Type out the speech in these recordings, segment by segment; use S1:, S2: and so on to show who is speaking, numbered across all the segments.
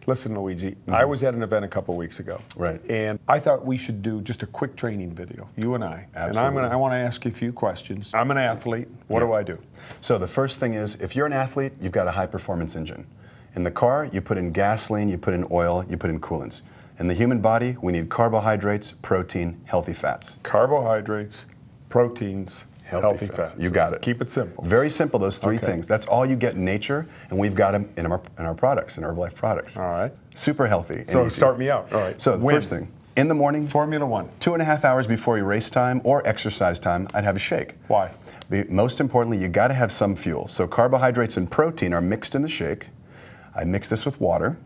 S1: Listen, Luigi, I was at an event a couple weeks ago.
S2: Right.
S1: And I thought we should do just a quick training video, you and I.
S2: Absolutely.
S1: And I want to ask you a few questions. I'm an athlete. What do I do?
S2: So the first thing is, if you're an athlete, you've got a high-performance engine. In the car, you put in gasoline, you put in oil, you put in coolants. In the human body, we need carbohydrates, protein, healthy fats.
S1: Carbohydrates, proteins, healthy fats.
S2: You got it.
S1: Keep it simple.
S2: Very simple, those three things. That's all you get in nature, and we've got them in our products, in Herbalife products.
S1: All right.
S2: Super healthy.
S1: So start me out. All right.
S2: So the first thing, in the morning,
S1: Formula One.
S2: 2.5 hours before your race time or exercise time, I'd have a shake.
S1: Why?
S2: Most importantly, you got to have some fuel. So carbohydrates and protein are mixed in the shake. I mix this with water.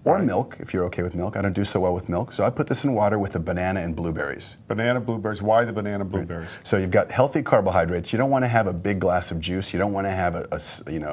S2: Or milk, if you're okay with milk. I don't do so well with milk. So I put this in water with the banana and blueberries.
S1: Banana, blueberries. Why the banana, blueberries?
S2: So you've got healthy carbohydrates. You don't want to have a big glass of juice. You don't want to have a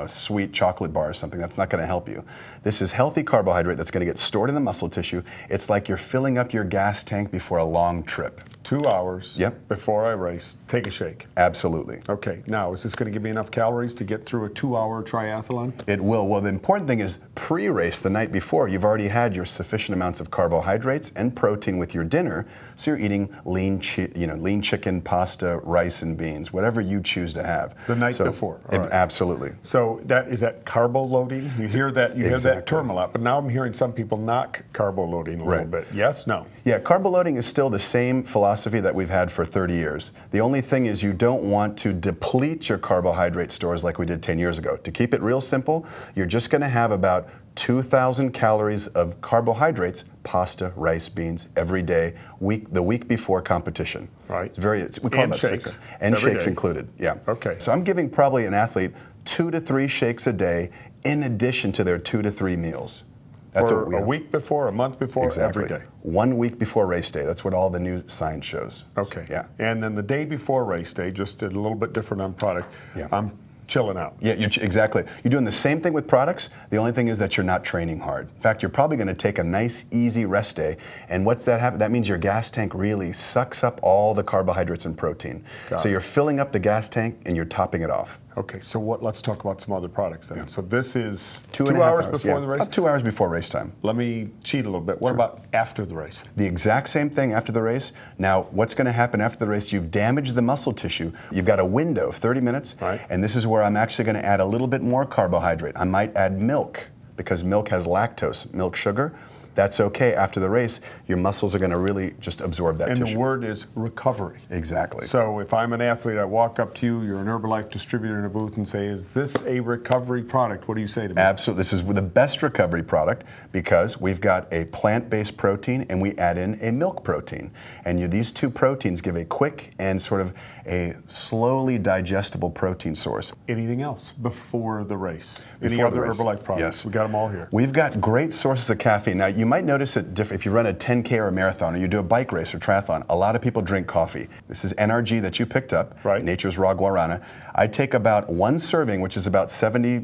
S2: sweet chocolate bar or something. That's not going to help you. This is healthy carbohydrate that's going to get stored in the muscle tissue. It's like you're filling up your gas tank before a long trip.
S1: 2 hours before I race, take a shake.
S2: Absolutely.
S1: Okay, now is this going to give me enough calories to get through a 2-hour triathlon?
S2: It will. Well, the important thing is pre-race, the night before, you've already had your sufficient amounts of carbohydrates and protein with your dinner, so you're eating lean chicken, pasta, rice, and beans, whatever you choose to have.
S1: The night before. All right.
S2: Absolutely.
S1: So is that carbo loading? You hear that hear that term a lot, but now I'm hearing some people knock carbo loading a little bit. Yes? No?
S2: Yeah, carbo loading is still the same philosophy that we've had for 30 years. The only thing is you don't want to deplete your carbohydrate stores like we did 10 years ago. To keep it real simple, you're just going to have about 2,000 calories of carbohydrates, pasta, rice, beans, every day, the week before competition.
S1: Right.
S2: We call them shakes. And shakes included, yeah.
S1: Okay.
S2: So I'm giving probably an athlete 2 to 3 shakes a day in addition to their 2 to 3 meals. That's
S1: for a week before, a month before, every day?
S2: 1 week before race day. That's what all the new science shows.
S1: Okay.
S2: Yeah.
S1: And then the day before race day, just a little bit different on product, I'm chilling out.
S2: Yeah, exactly. You're doing the same thing with products. The only thing is that you're not training hard. In fact, you're probably going to take a nice, easy rest day. And what's that happen? That means your gas tank really sucks up all the carbohydrates and protein. So you're filling up the gas tank and you're topping it off.
S1: Okay, so let's talk about some other products then. So this is
S2: 2
S1: hours before the race?
S2: About 2 hours before race time.
S1: Let me cheat a little bit. What about after the race?
S2: The exact same thing after the race. Now, what's going to happen after the race? You've damaged the muscle tissue. You've got a window of 30 minutes, and this is where I'm actually going to add a little bit more carbohydrate. I might add milk, because milk has lactose, milk sugar. That's okay. After the race, your muscles are going to really just absorb that tissue.
S1: And the word is recovery.
S2: Exactly.
S1: So if I'm an athlete, I walk up to you, you're an Herbalife distributor in a booth, and say, is this a recovery product? What do you say to me?
S2: Absolutely. This is the best recovery product because we've got a plant-based protein and we add in a milk protein. And these two proteins give a quick and sort of a slowly digestible protein source.
S1: Anything else before the race? Any other Herbalife products?
S2: Yes.
S1: We got them all here.
S2: We've got great sources of caffeine. Now, you might notice that if you run a 10K or a marathon or you do a bike race or triathlon, a lot of people drink coffee. This is NRG that you picked up, Nature's Raw Guarana. I take about 1 serving, which is about 70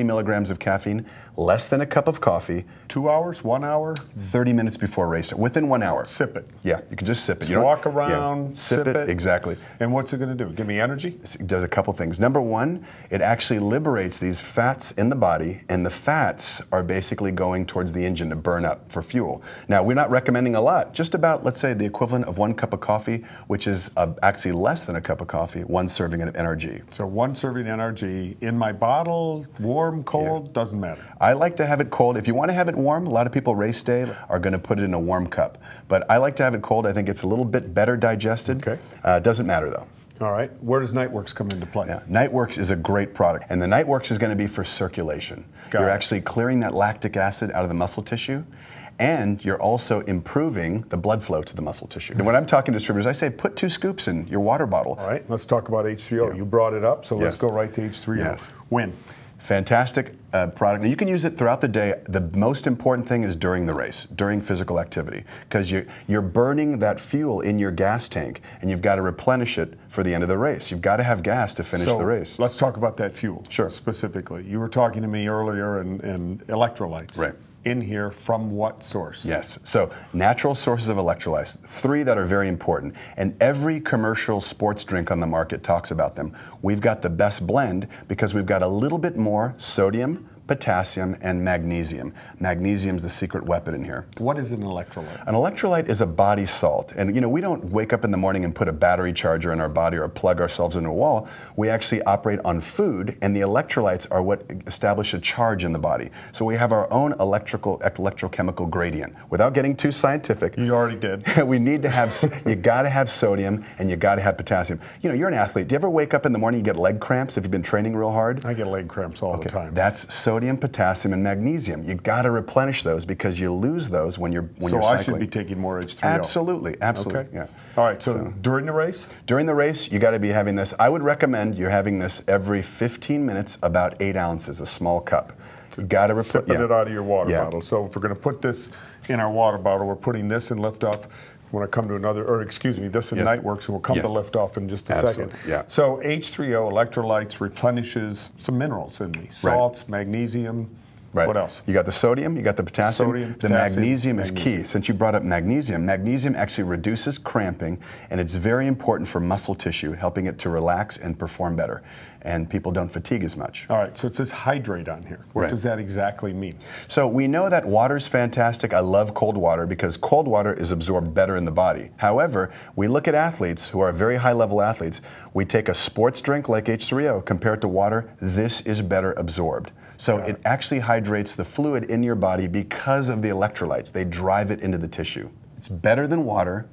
S2: milligrams of caffeine, less than a cup of coffee.
S1: 2 hours, 1 hour?
S2: 30 minutes before race, within 1 hour.
S1: Sip it.
S2: Yeah, you can just sip it.
S1: Just walk around, sip it.
S2: Exactly.
S1: And what's it going to do? Give me energy?
S2: It does a couple things. Number one, it actually liberates these fats in the body, and the fats are basically going towards the engine to burn up for fuel. Now, we're not recommending a lot, just about, let's say, the equivalent of 1 cup of coffee, which is actually less than a cup of coffee, 1 serving of NRG.
S1: So 1 serving NRG in my bottle, warm, cold, doesn't matter.
S2: I like to have it cold. If you want to have it warm, a lot of people race day are going to put it in a warm cup. But I like to have it cold. I think it's a little bit better digested.
S1: Okay.
S2: Doesn't matter though.
S1: All right. Where does Nightworks come into play?
S2: Yeah. Nightworks is a great product. And the Nightworks is going to be for circulation. You're actually clearing that lactic acid out of the muscle tissue. And you're also improving the blood flow to the muscle tissue. And when I'm talking to distributors, I say put 2 scoops in your water bottle.
S1: All right, let's talk about H3O. You brought it up, so let's go right to H3O.
S2: Yes.
S1: When?
S2: Fantastic product. Now you can use it throughout the day. The most important thing is during the race, during physical activity, because you're burning that fuel in your gas tank, and you've got to replenish it for the end of the race. You've got to have gas to finish the race.
S1: Let's talk about that fuel.
S2: Sure.
S1: Specifically, you were talking to me earlier and electrolytes.
S2: Right.
S1: In here from what source?
S2: Yes, so natural sources of electrolytes, 3 that are very important, and every commercial sports drink on the market talks about them. We've got the best blend because we've got a little bit more sodium, potassium, and magnesium. Magnesium is the secret weapon in here.
S1: What is an electrolyte?
S2: An electrolyte is a body salt. And you know, we don't wake up in the morning and put a battery charger in our body or plug ourselves into a wall. We actually operate on food, and the electrolytes are what establish a charge in the body. So we have our own electrochemical gradient. Without getting too scientific.
S1: You already did.
S2: We need to have, you gotta have sodium and you gotta have potassium. You know, you're an athlete. Do you ever wake up in the morning and get leg cramps if you've been training real hard?
S1: I get leg cramps all the time.
S2: That's sodium, potassium, and magnesium. You gotta replenish those because you lose those when you're cycling.
S1: So I should be taking more H3O.
S2: Absolutely, absolutely.
S1: Okay.
S2: Yeah.
S1: All right, so during the race?
S2: During the race, you gotta be having this. I would recommend you're having this every 15 minutes, about 8 ounces, a small cup. You gotta
S1: sipping it out of your water bottle. So if we're gonna put this in our water bottle, we're putting this in liftoff. When I come to another, or excuse me, this in Nightworks, and we'll come to liftoff in just a second.
S2: Yeah.
S1: So H3O, electrolytes, replenishes some minerals in me. Salts, magnesium.
S2: Right.
S1: What else?
S2: You got the sodium, you got the potassium. The magnesium is key. Since you brought up magnesium, magnesium actually reduces cramping, and it's very important for muscle tissue, helping it to relax and perform better. And people don't fatigue as much.
S1: All right, so it says hydrate on here. What does that exactly mean?
S2: So we know that water's fantastic. I love cold water because cold water is absorbed better in the body. However, we look at athletes who are very high-level athletes. We take a sports drink like H3O, compared to water, this is better absorbed. So it actually hydrates the fluid in your body because of the electrolytes. They drive it into the tissue. It's better than water.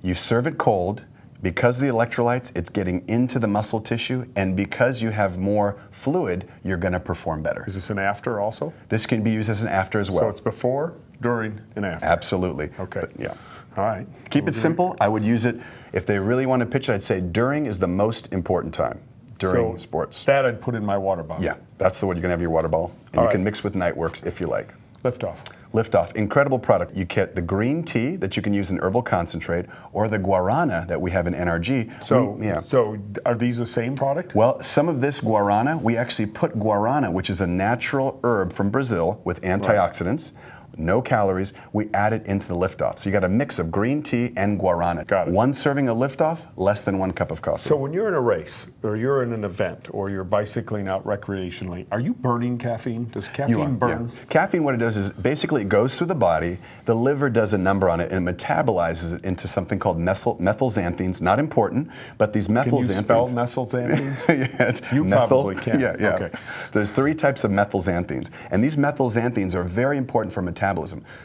S2: You serve it cold. Because of the electrolytes, it's getting into the muscle tissue, and because you have more fluid, you're going to perform better.
S1: Is this an after also?
S2: This can be used as an after as well.
S1: So it's before, during, and after?
S2: Absolutely.
S1: Okay.
S2: But, yeah.
S1: All right.
S2: Keep it simple. I would use it, if they really want to pitch it, I'd say during is the most important time. During sports.
S1: That I'd put in my water bottle.
S2: Yeah, that's the one you're going to have your water bottle. And you can mix with Nightworks if you like.
S1: Liftoff.
S2: Liftoff, incredible product. You get the green tea that you can use in herbal concentrate, or the guarana that we have in NRG.
S1: So are these the same product?
S2: Well, some of this guarana, we actually put guarana, which is a natural herb from Brazil with antioxidants. No calories, we add it into the Liftoff. So you got a mix of green tea and guarana.
S1: Got it.
S2: One serving of Liftoff, less than 1 cup of coffee.
S1: So when you're in a race, or you're in an event, or you're bicycling out recreationally, are you burning caffeine? Does caffeine burn?
S2: Yeah. Caffeine, what it does is basically it goes through the body, the liver does a number on it, and it metabolizes it into something called methylxanthines. Not important, but these methylxanthines.
S1: Can you spell methylxanthines?
S2: Yeah, it's
S1: you probably can.
S2: Yeah. Okay. There's 3 types of methylxanthines, and these methylxanthines are very important for metabolism.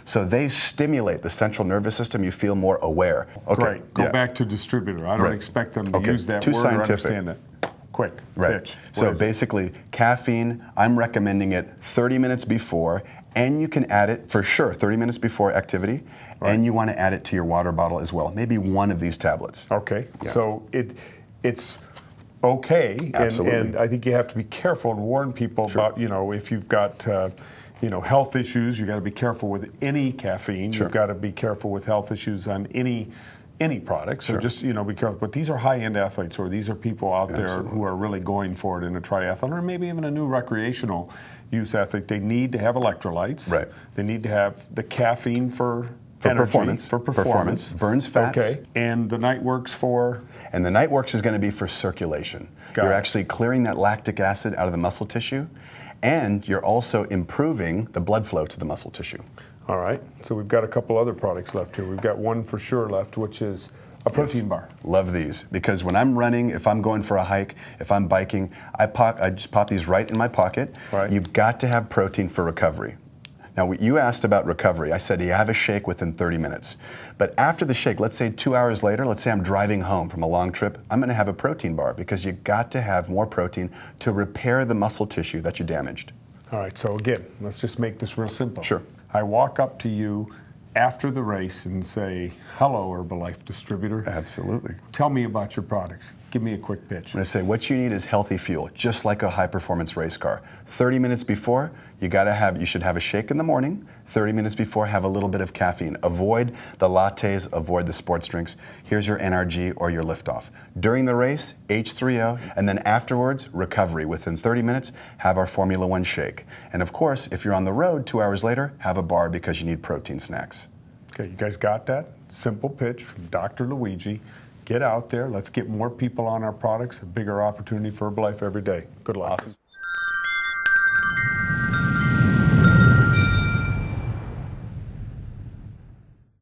S2: So they stimulate the central nervous system. You feel more aware. Okay.
S1: Great. Go back to distributor. I don't expect them to use that
S2: Too
S1: word
S2: scientific.
S1: or understand that. Quick. Pitch.
S2: So basically, caffeine, I'm recommending it 30 minutes before, and you can add it for sure 30 minutes before activity, and you want to add it to your water bottle as well. Maybe 1 of these tablets.
S1: Okay. Yeah. So it's okay, and I think you have to be careful and warn people about, you know, if you've got health issues, you got to be careful with any caffeine. You've got to be careful with health issues on any product. So just be careful. But these are high-end athletes, or these are people out there who are really going for it in a triathlon, or maybe even a new recreational use athlete. They need to have electrolytes. Right. They need to have the caffeine for energy, performance.
S2: Burns fats.
S1: Okay. And the Nightworks for?
S2: And the Nightworks is going to be for circulation. You're actually clearing that lactic acid out of the muscle tissue, and you're also improving the blood flow to the muscle tissue.
S1: All right. So we've got a couple other products left here. We've got one for sure left, which is a protein bar.
S2: Love these, because when I'm running, if I'm going for a hike, if I'm biking, I just pop these right in my pocket. Right. You've got to have protein for recovery. Now, you asked about recovery. I said, you have a shake within 30 minutes. But after the shake, let's say 2 hours later, let's say I'm driving home from a long trip, I'm going to have a protein bar, because you got to have more protein to repair the muscle tissue that you damaged.
S1: All right, so again, let's just make this real simple.
S2: Sure.
S1: I walk up to you after the race and say, hello, Herbalife distributor.
S2: Absolutely.
S1: Tell me about your products. Give me a quick pitch.
S2: I'm going to say what you need is healthy fuel, just like a high-performance race car. 30 minutes before, you should have a shake in the morning. 30 minutes before, have a little bit of caffeine. Avoid the lattes, avoid the sports drinks. Here's your NRG or your Liftoff. During the race, H3O, and then afterwards, recovery. Within 30 minutes, have our Formula 1 shake. And of course, if you're on the road 2 hours later, have a bar, because you need protein snacks. Okay, you guys got that? Simple pitch from Dr. Luigi. Get out there. Let's get more people on our products. A bigger opportunity for Herbalife every day. Good luck. Awesome.